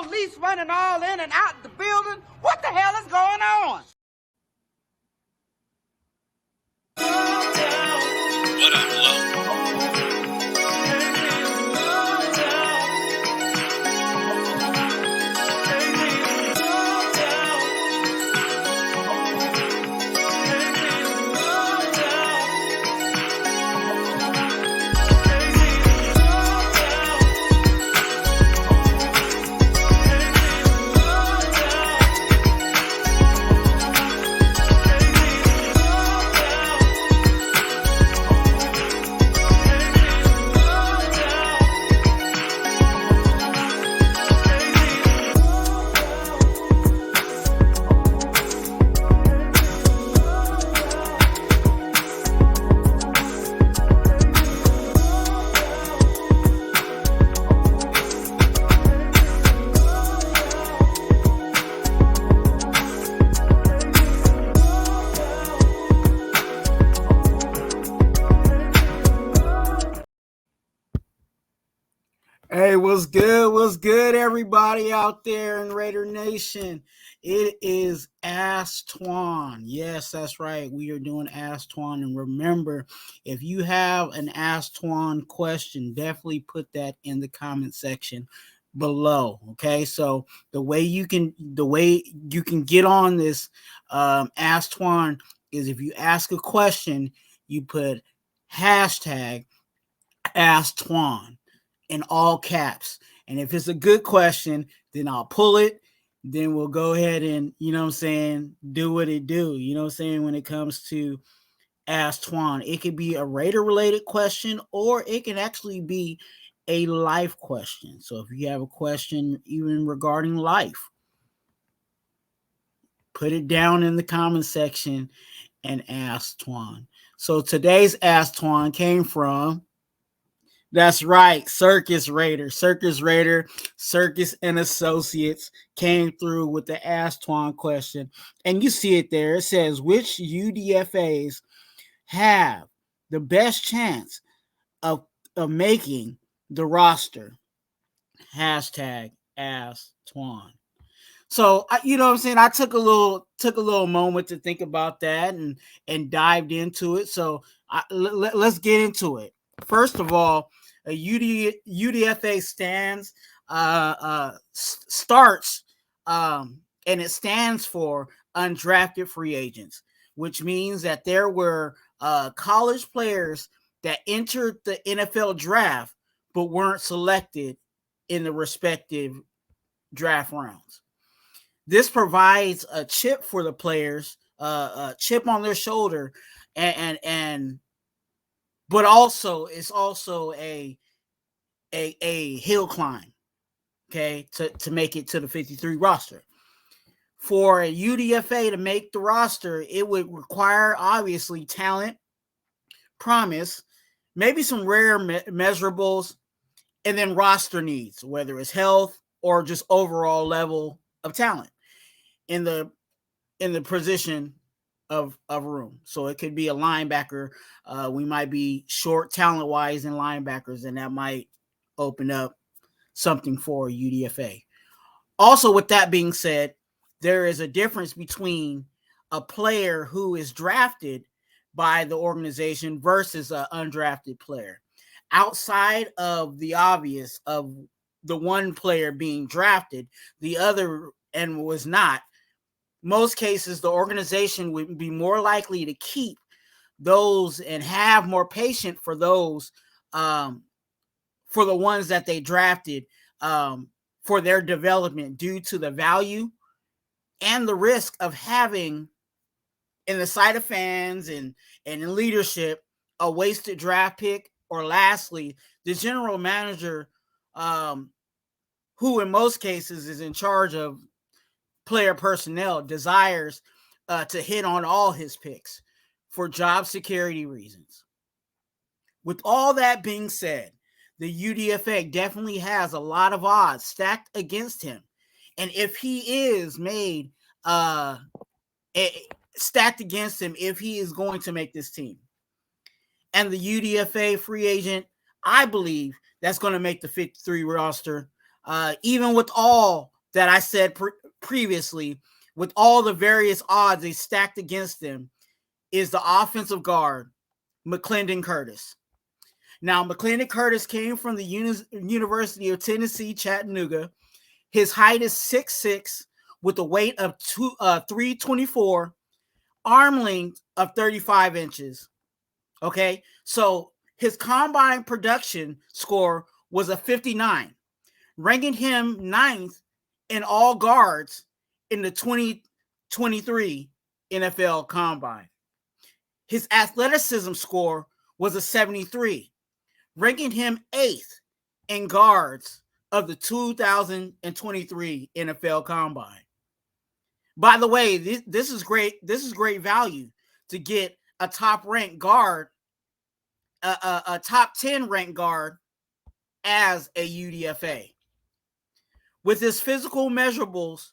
police running all in and out the building. What the hell is going on? What up, Lo? Hey, what's good? What's good, everybody out there in Raider Nation? It is Ask Twuan. Yes, that's right. We are doing Ask Twuan. And remember, if you have an Ask Twuan question, definitely put that in the comment section below. Okay, so the way you can get on this Ask Twuan is if you ask a question, you put hashtag Ask Twuan in all caps. And if it's a good question, then I'll pull it. Then we'll go ahead and, do what it do. When it comes to Ask Twuan, it could be a Raider related question, or it can actually be a life question. So if you have a question even regarding life, put it down in the comment section and ask Twuan. So today's Ask Twuan came from, that's right, Circus Raider, Circus and Associates came through with the Ask Twuan question. And you see it there. It says, which UDFAs have the best chance of making the roster? Hashtag Ask Twuan. So, I took a little moment to think about that and dived into it. So let's get into it. First of all, a UDFA starts, and it stands for undrafted free agents, which means that there were college players that entered the NFL draft but weren't selected in the respective draft rounds. This provides a chip for the players, a chip on their shoulder, but also it's also a hill climb, okay, to make it to the 53 roster. For a UDFA to make the roster, it would require obviously talent, promise, maybe some rare measurables, and then roster needs, whether it's health or just overall level of talent in the position of room. So it could be a linebacker. We might be short talent-wise in linebackers, and that might open up something for UDFA. Also, with that being said, there is a difference between a player who is drafted by the organization versus an undrafted player. Outside of the obvious of the one player being drafted, the other and was not, most cases, the organization would be more likely to keep those and have more patience for those, for the ones that they drafted, for their development, due to the value and the risk of having, in the sight of fans and in leadership, a wasted draft pick, or lastly, the general manager, who in most cases is in charge of player personnel, desires to hit on all his picks for job security reasons. With all that being said, the UDFA definitely has a lot of odds stacked against him. And if he is made stacked against him, if he is going to make this team, and the UDFA free agent, I believe that's going to make the 53 roster, even with all that I said previously, with all the various odds they stacked against them, is the offensive guard, McClendon Curtis. Now, McClendon Curtis came from the University of Tennessee, Chattanooga. His height is 6'6", with a weight of 324, arm length of 35 inches. Okay, so his combine production score was a 59, ranking him 9th in all guards in the 2023 NFL Combine. His athleticism score was a 73, ranking him 8th in guards of the 2023 NFL Combine. By the way, this is great. This is great value to get a top-ranked guard, a top 10 ranked guard as a UDFA. With his physical measurables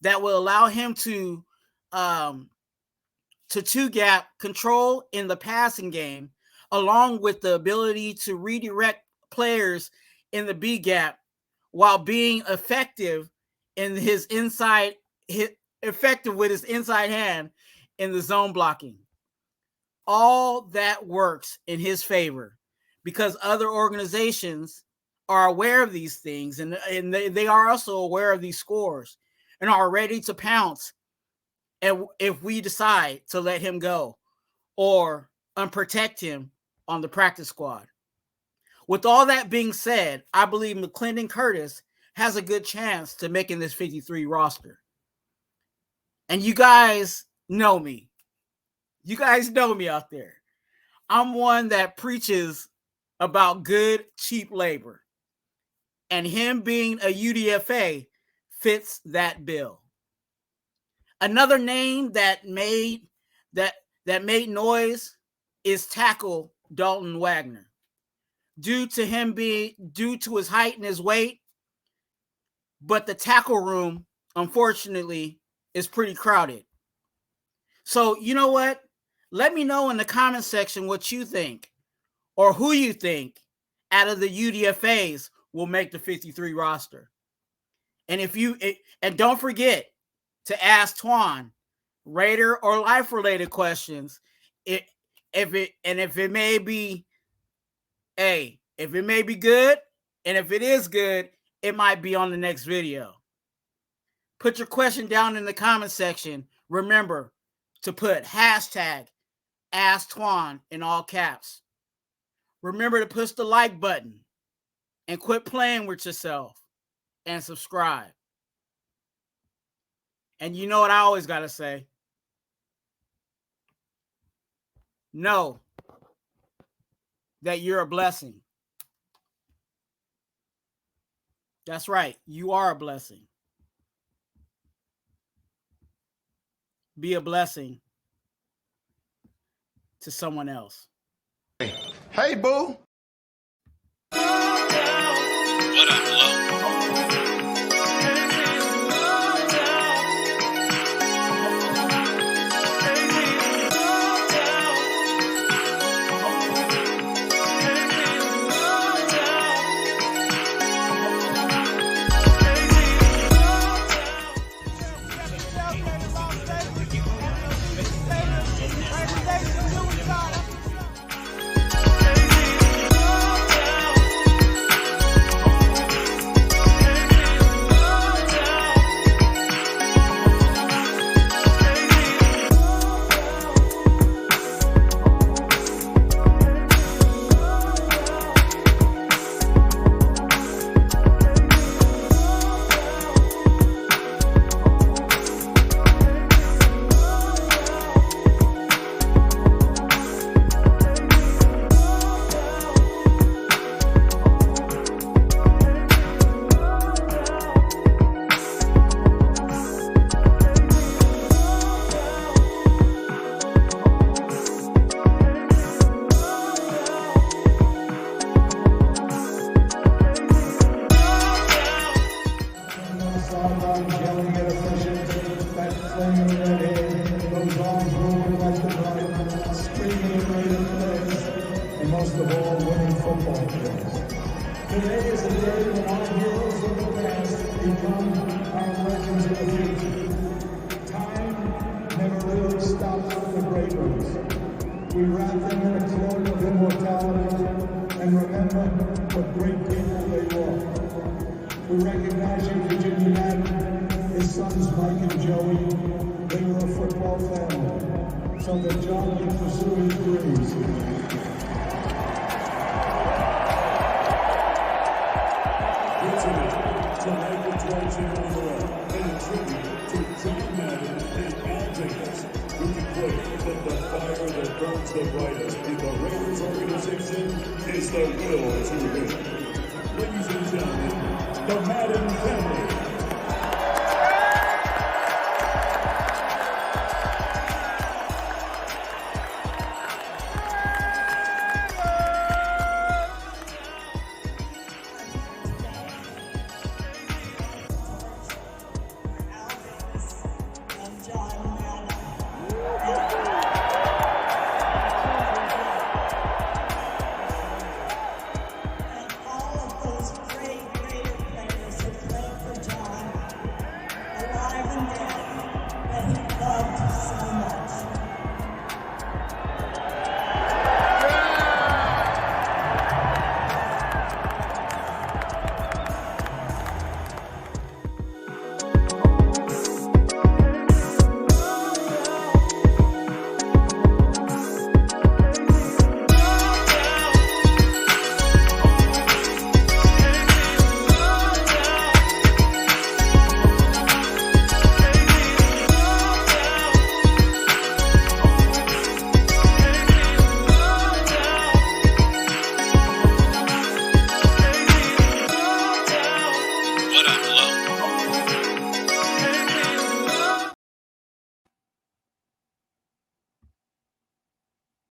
that will allow him to two-gap control in the passing game, along with the ability to redirect players in the B-gap while being effective in effective with his inside hand in the zone blocking. All that works in his favor because other organizations are aware of these things, and they are also aware of these scores and are ready to pounce if we decide to let him go or unprotect him on the practice squad. With all that being said, I believe McClendon Curtis has a good chance to making this 53 roster. And you guys know me. You guys know me out there. I'm one that preaches about good, cheap labor. And him being a UDFA fits that bill. Another name that made noise is tackle Dalton Wagner. Due to his height and his weight, but the tackle room, unfortunately, is pretty crowded. So, you know what? Let me know in the comment section what you think or who you think out of the UDFAs will make the 53 roster. And and don't forget to ask Twuan Raider or life related questions. If it may be good, and if it is good, it might be on the next video. Put your question down in the comment section. Remember to put hashtag AskTwuan in all caps. Remember to push the like button and quit playing with yourself and subscribe. And you know what I always got to say? Know that you're a blessing. That's right. You are a blessing. Be a blessing to someone else. Hey, boo. What up, Lo? Today is the day when our heroes of the past become our legends of the future. Time never really stops for the great ones. We wrap them in a cloak of immortality and remember what great people they were. We recognize you, Virginia Madden, his sons Mike and Joey. They were a football family, so that John can pursue his dreams. To Raider Twuan and a tribute to John Madden and Al Jacobs, who declared that the fire that burns the brightest in the Raiders organization is the will to win. Ladies and gentlemen, the Madden family.